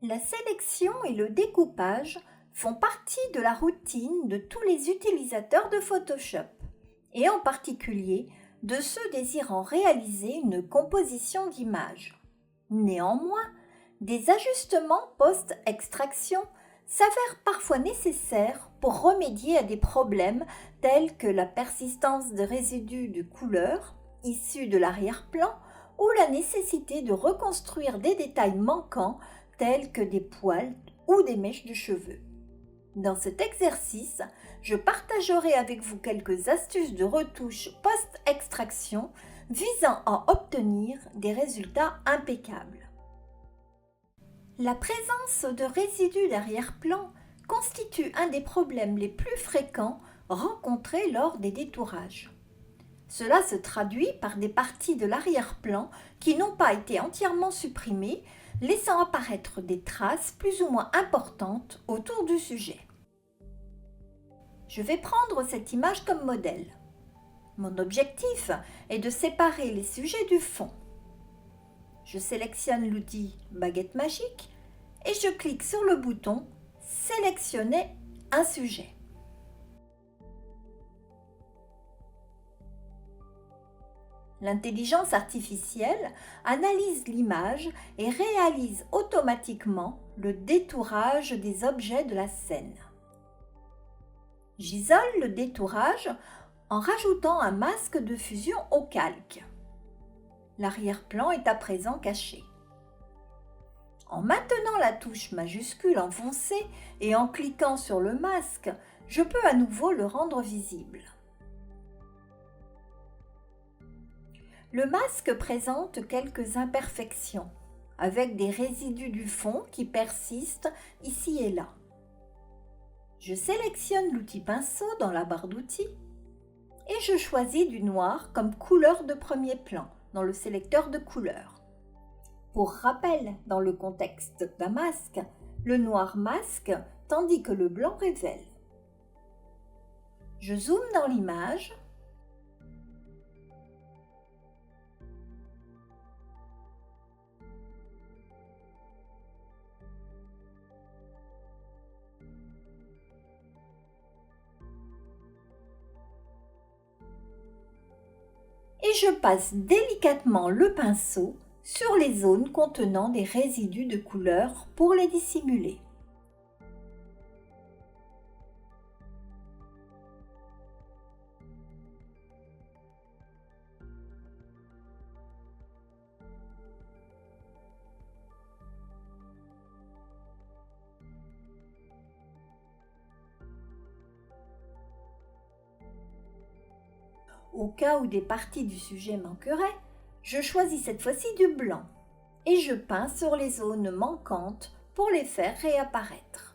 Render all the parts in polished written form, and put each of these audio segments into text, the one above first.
La sélection et le découpage font partie de la routine de tous les utilisateurs de Photoshop, et en particulier de ceux désirant réaliser une composition d'images. Néanmoins, des ajustements post-extraction s'avèrent parfois nécessaires pour remédier à des problèmes tels que la persistance de résidus de couleur issus de l'arrière-plan ou la nécessité de reconstruire des détails manquants tels que des poils ou des mèches de cheveux. Dans cet exercice, je partagerai avec vous quelques astuces de retouche post-extraction visant à obtenir des résultats impeccables. La présence de résidus d'arrière-plan constitue un des problèmes les plus fréquents rencontrés lors des détourages. Cela se traduit par des parties de l'arrière-plan qui n'ont pas été entièrement supprimées, laissant apparaître des traces plus ou moins importantes autour du sujet. Je vais prendre cette image comme modèle. Mon objectif est de séparer les sujets du fond. Je sélectionne l'outil Baguette magique et je clique sur le bouton Sélectionner un sujet. L'intelligence artificielle analyse l'image et réalise automatiquement le détourage des objets de la scène. J'isole le détourage en rajoutant un masque de fusion au calque. L'arrière-plan est à présent caché. En maintenant la touche majuscule enfoncée et en cliquant sur le masque, je peux à nouveau le rendre visible. Le masque présente quelques imperfections, avec des résidus du fond qui persistent ici et là. Je sélectionne l'outil pinceau dans la barre d'outils et je choisis du noir comme couleur de premier plan dans le sélecteur de couleurs. Pour rappel, dans le contexte d'un masque, le noir masque tandis que le blanc révèle. Je zoome dans l'image. Et je passe délicatement le pinceau sur les zones contenant des résidus de couleur pour les dissimuler. Au cas où des parties du sujet manqueraient, je choisis cette fois-ci du blanc et je peins sur les zones manquantes pour les faire réapparaître.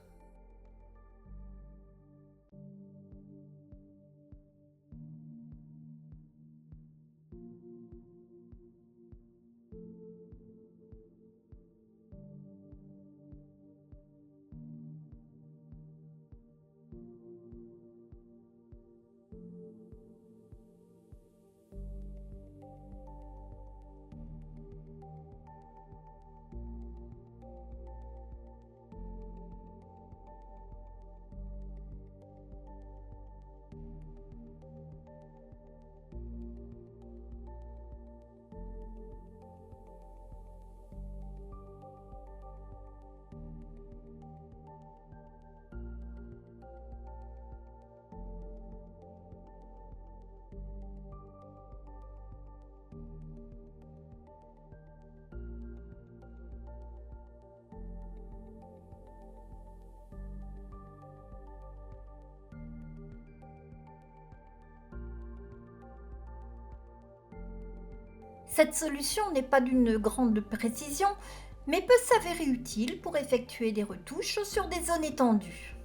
Cette solution n'est pas d'une grande précision, mais peut s'avérer utile pour effectuer des retouches sur des zones étendues.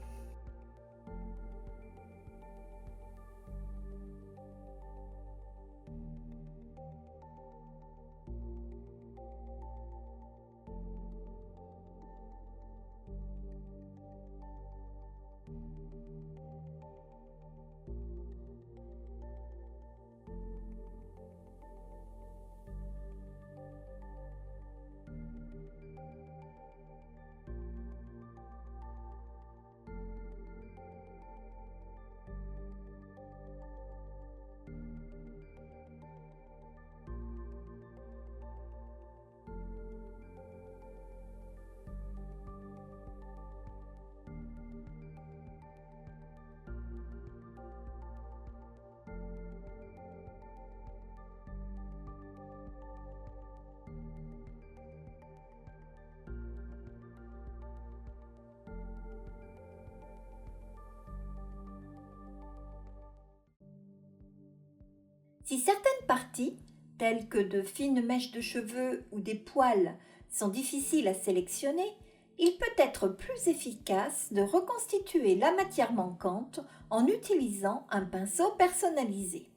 Si certaines parties, telles que de fines mèches de cheveux ou des poils, sont difficiles à sélectionner, il peut être plus efficace de reconstituer la matière manquante en utilisant un pinceau personnalisé.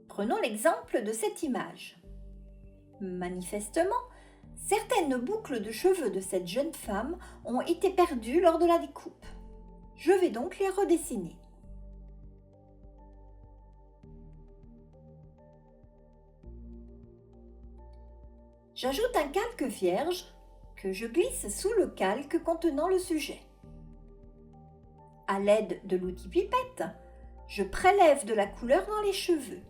Prenons l'exemple de cette image. Manifestement, certaines boucles de cheveux de cette jeune femme ont été perdues lors de la découpe. Je vais donc les redessiner. J'ajoute un calque vierge que je glisse sous le calque contenant le sujet. À l'aide de l'outil pipette, je prélève de la couleur dans les cheveux.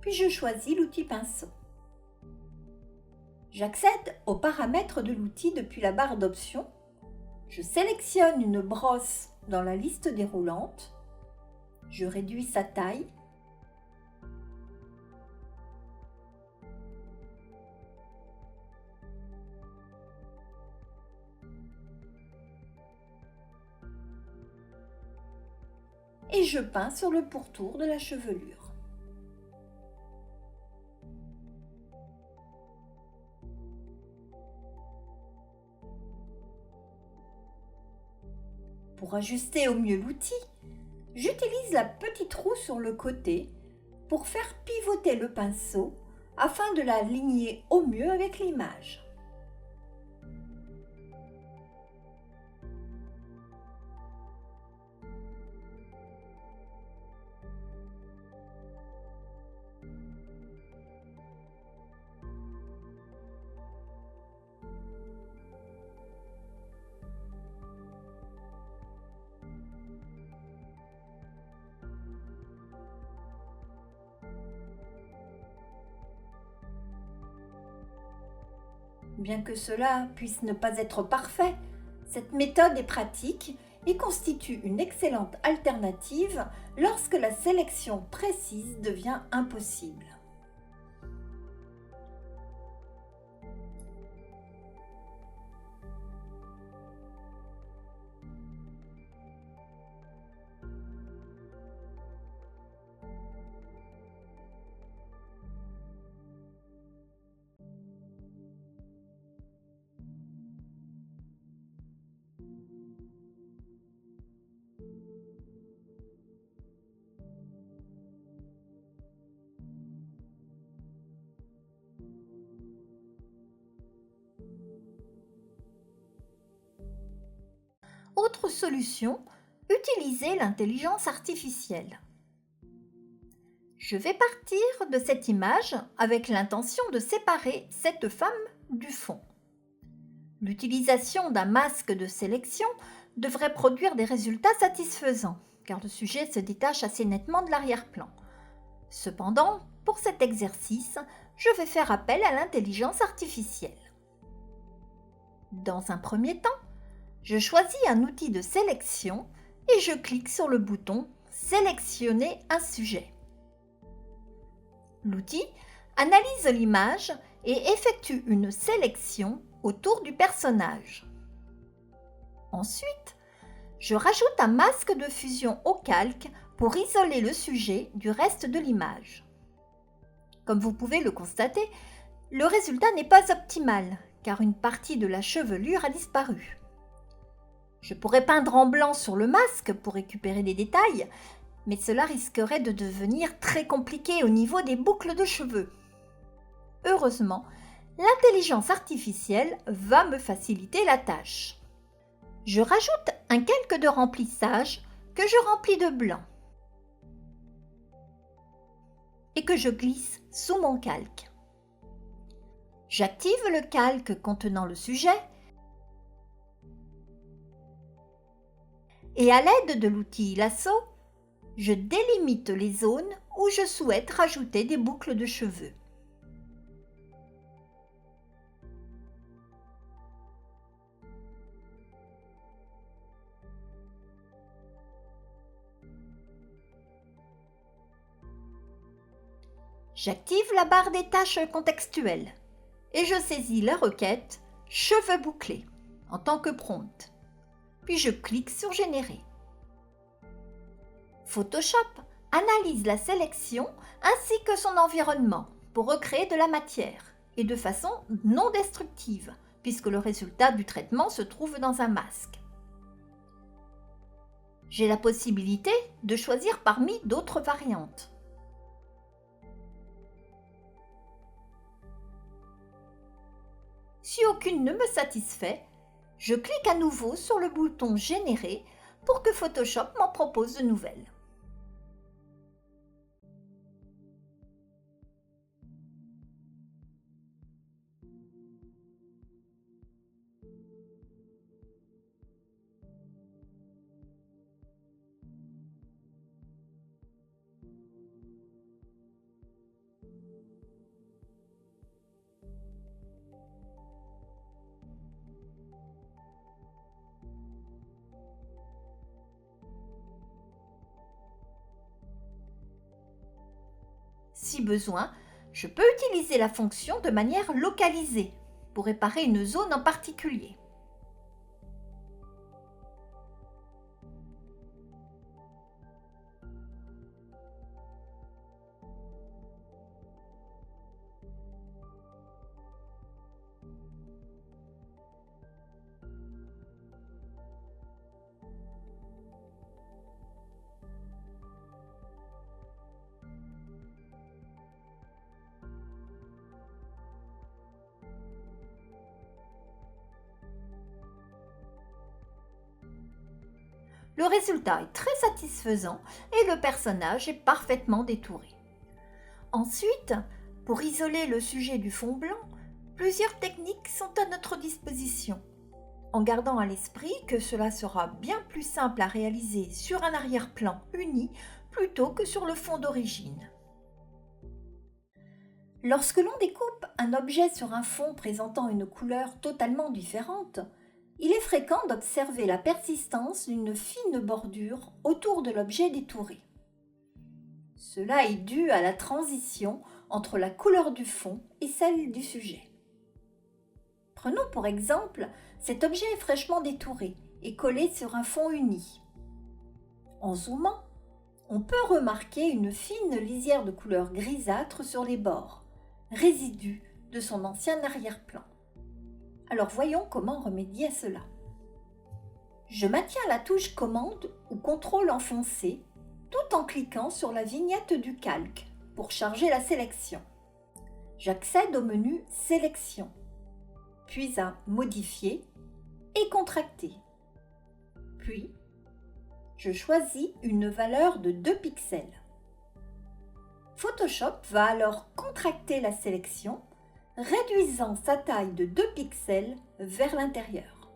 Puis je choisis l'outil pinceau. J'accède aux paramètres de l'outil depuis la barre d'options. Je sélectionne une brosse dans la liste déroulante. Je réduis sa taille. Et je peins sur le pourtour de la chevelure. Pour ajuster au mieux l'outil, j'utilise la petite roue sur le côté pour faire pivoter le pinceau afin de l'aligner au mieux avec l'image. Bien que cela puisse ne pas être parfait, cette méthode est pratique et constitue une excellente alternative lorsque la sélection précise devient impossible. Autre solution, utiliser l'intelligence artificielle. Je vais partir de cette image avec l'intention de séparer cette femme du fond. L'utilisation d'un masque de sélection devrait produire des résultats satisfaisants, car le sujet se détache assez nettement de l'arrière-plan. Cependant, pour cet exercice, je vais faire appel à l'intelligence artificielle. Dans un premier temps, je choisis un outil de sélection et je clique sur le bouton « Sélectionner un sujet ». L'outil analyse l'image et effectue une sélection autour du personnage. Ensuite, je rajoute un masque de fusion au calque pour isoler le sujet du reste de l'image. Comme vous pouvez le constater, le résultat n'est pas optimal car une partie de la chevelure a disparu. Je pourrais peindre en blanc sur le masque pour récupérer des détails, mais cela risquerait de devenir très compliqué au niveau des boucles de cheveux. Heureusement, l'intelligence artificielle va me faciliter la tâche. Je rajoute un calque de remplissage que je remplis de blanc et que je glisse sous mon calque. J'active le calque contenant le sujet et à l'aide de l'outil lasso, je délimite les zones où je souhaite rajouter des boucles de cheveux. J'active la barre des tâches contextuelles et je saisis la requête « Cheveux bouclés » en tant que prompt. Puis je clique sur « Générer ». Photoshop analyse la sélection ainsi que son environnement pour recréer de la matière et de façon non destructive, puisque le résultat du traitement se trouve dans un masque. J'ai la possibilité de choisir parmi d'autres variantes. Si aucune ne me satisfait, je clique à nouveau sur le bouton Générer pour que Photoshop m'en propose de nouvelles. Si besoin, je peux utiliser la fonction de manière localisée pour réparer une zone en particulier. Le résultat est très satisfaisant et le personnage est parfaitement détouré. Ensuite, pour isoler le sujet du fond blanc, plusieurs techniques sont à notre disposition, en gardant à l'esprit que cela sera bien plus simple à réaliser sur un arrière-plan uni plutôt que sur le fond d'origine. Lorsque l'on découpe un objet sur un fond présentant une couleur totalement différente, il est fréquent d'observer la persistance d'une fine bordure autour de l'objet détouré. Cela est dû à la transition entre la couleur du fond et celle du sujet. Prenons pour exemple cet objet fraîchement détouré et collé sur un fond uni. En zoomant, on peut remarquer une fine lisière de couleur grisâtre sur les bords, résidu de son ancien arrière-plan. Alors voyons comment remédier à cela. Je maintiens la touche commande ou contrôle enfoncé tout en cliquant sur la vignette du calque pour charger la sélection. J'accède au menu Sélection, puis à Modifier et Contracter. Puis, je choisis une valeur de 2 pixels. Photoshop va alors contracter la sélection, réduisant sa taille de 2 pixels vers l'intérieur.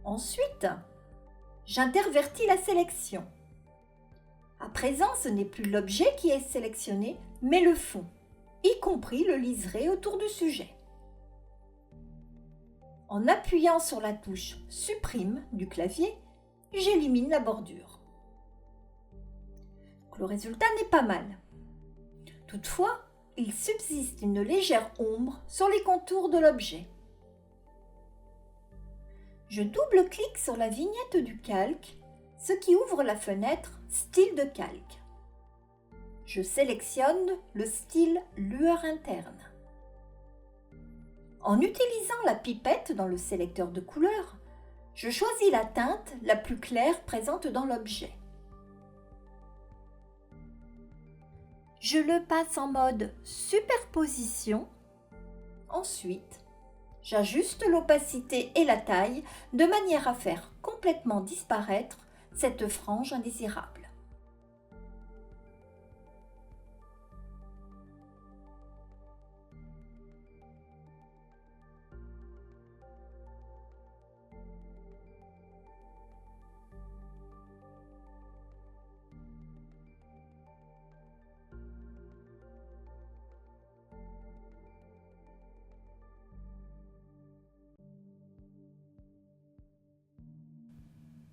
Ensuite, j'intervertis la sélection. À présent, ce n'est plus l'objet qui est sélectionné, mais le fond, y compris le liseré autour du sujet. En appuyant sur la touche Supprime du clavier, j'élimine la bordure. Le résultat n'est pas mal. Toutefois, il subsiste une légère ombre sur les contours de l'objet. Je double-clique sur la vignette du calque, ce qui ouvre la fenêtre Style de calque. Je sélectionne le style Lueur interne. En utilisant la pipette dans le sélecteur de couleurs, je choisis la teinte la plus claire présente dans l'objet. Je le passe en mode superposition. Ensuite, j'ajuste l'opacité et la taille de manière à faire complètement disparaître cette frange indésirable.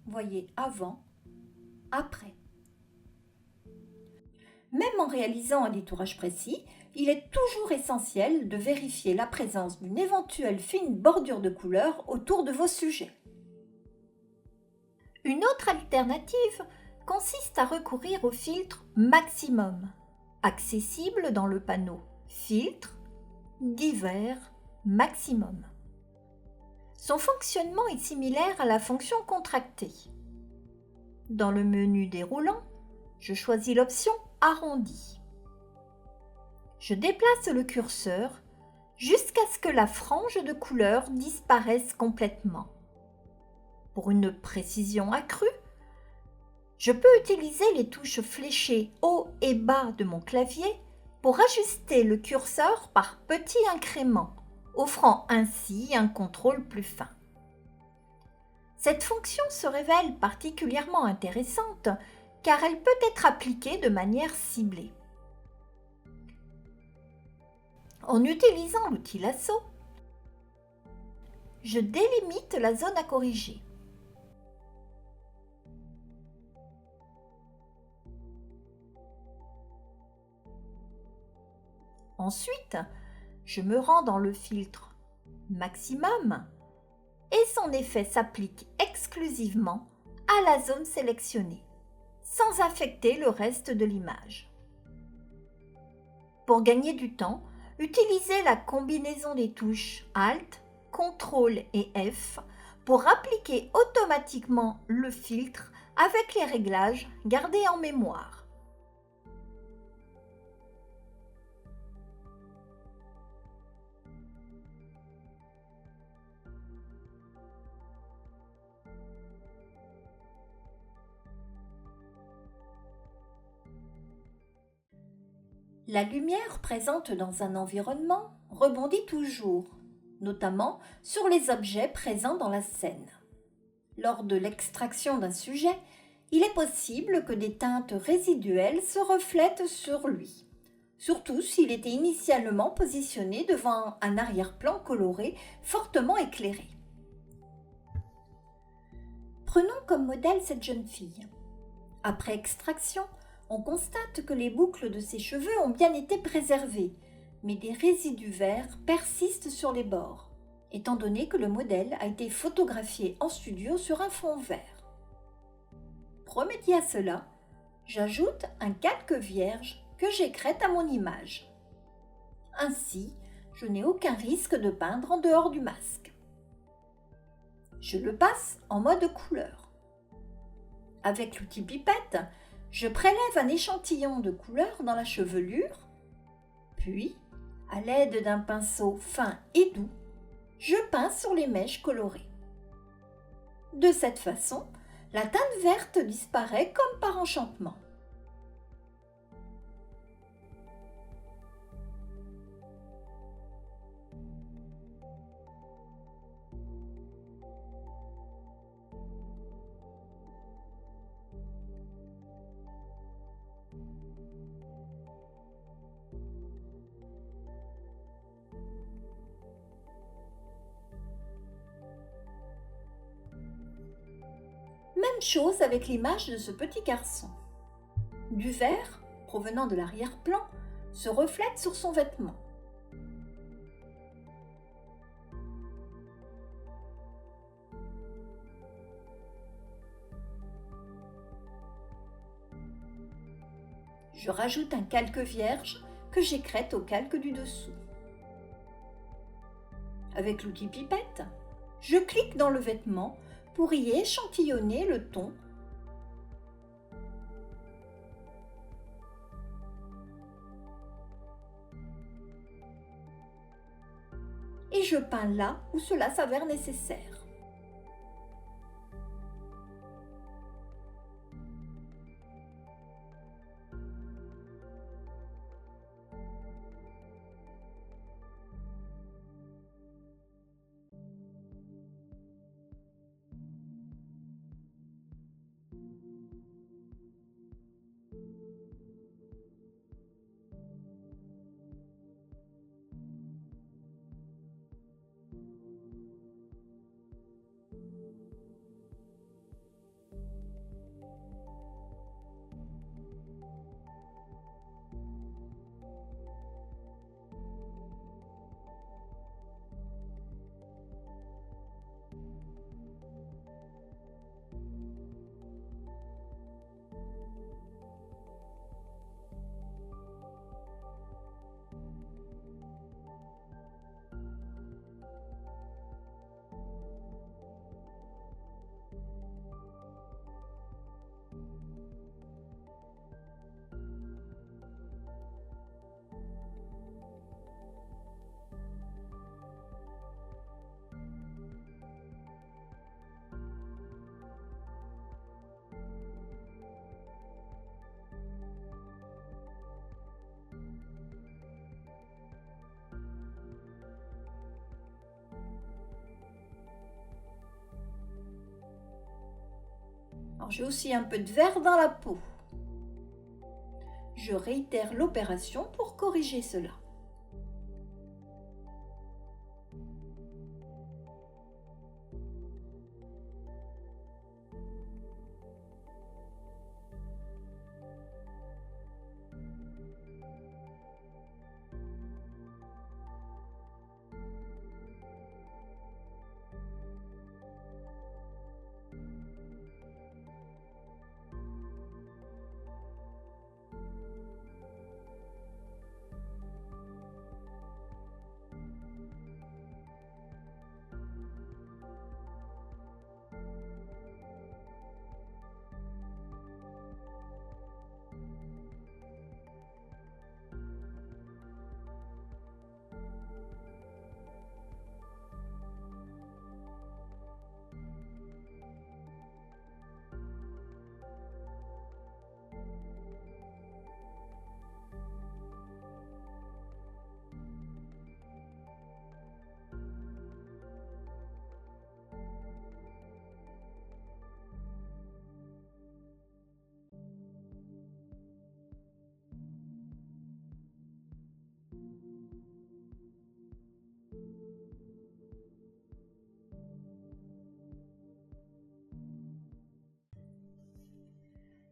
Voyez avant, après. Même en réalisant un détourage précis, il est toujours essentiel de vérifier la présence d'une éventuelle fine bordure de couleur autour de vos sujets. Une autre alternative consiste à recourir au filtre maximum, accessible dans le panneau Filtre, divers, maximum. Son fonctionnement est similaire à la fonction contractée. Dans le menu déroulant, je choisis l'option Arrondi. Je déplace le curseur jusqu'à ce que la frange de couleur disparaisse complètement. Pour une précision accrue, je peux utiliser les touches fléchées haut et bas de mon clavier pour ajuster le curseur par petits incréments, offrant ainsi un contrôle plus fin. Cette fonction se révèle particulièrement intéressante car elle peut être appliquée de manière ciblée. En utilisant l'outil lasso, je délimite la zone à corriger. Ensuite, je me rends dans le filtre maximum et son effet s'applique exclusivement à la zone sélectionnée, sans affecter le reste de l'image. Pour gagner du temps, utilisez la combinaison des touches Alt, CTRL et F pour appliquer automatiquement le filtre avec les réglages gardés en mémoire. La lumière présente dans un environnement rebondit toujours, notamment sur les objets présents dans la scène. Lors de l'extraction d'un sujet, il est possible que des teintes résiduelles se reflètent sur lui, surtout s'il était initialement positionné devant un arrière-plan coloré fortement éclairé. Prenons comme modèle cette jeune fille. Après extraction, on constate que les boucles de ses cheveux ont bien été préservées, mais des résidus verts persistent sur les bords, étant donné que le modèle a été photographié en studio sur un fond vert. Pour remédier à cela, j'ajoute un calque vierge que j'écrète à mon image. Ainsi, je n'ai aucun risque de peindre en dehors du masque. Je le passe en mode couleur. Avec l'outil pipette, je prélève un échantillon de couleur dans la chevelure, puis, à l'aide d'un pinceau fin et doux, je peins sur les mèches colorées. De cette façon, la teinte verte disparaît comme par enchantement. Même chose avec l'image de ce petit garçon. Du vert, provenant de l'arrière-plan, se reflète sur son vêtement. Je rajoute un calque vierge que j'écrète au calque du dessous. Avec l'outil pipette, je clique dans le vêtement pour y échantillonner le ton et je peins là où cela s'avère nécessaire. Alors j'ai aussi un peu de vert dans la peau. Je réitère l'opération pour corriger cela.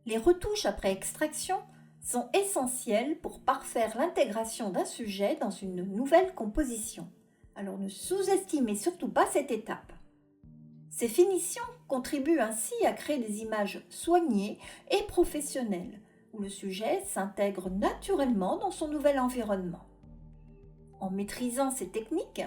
Les retouches après extraction sont essentielles pour parfaire l'intégration d'un sujet dans une nouvelle composition. Alors ne sous-estimez surtout pas cette étape. Ces finitions contribuent ainsi à créer des images soignées et professionnelles, où le sujet s'intègre naturellement dans son nouvel environnement. En maîtrisant ces techniques,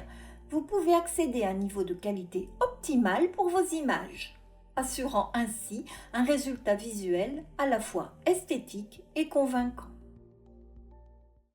vous pouvez accéder à un niveau de qualité optimal pour vos images, assurant ainsi un résultat visuel à la fois esthétique et convaincant.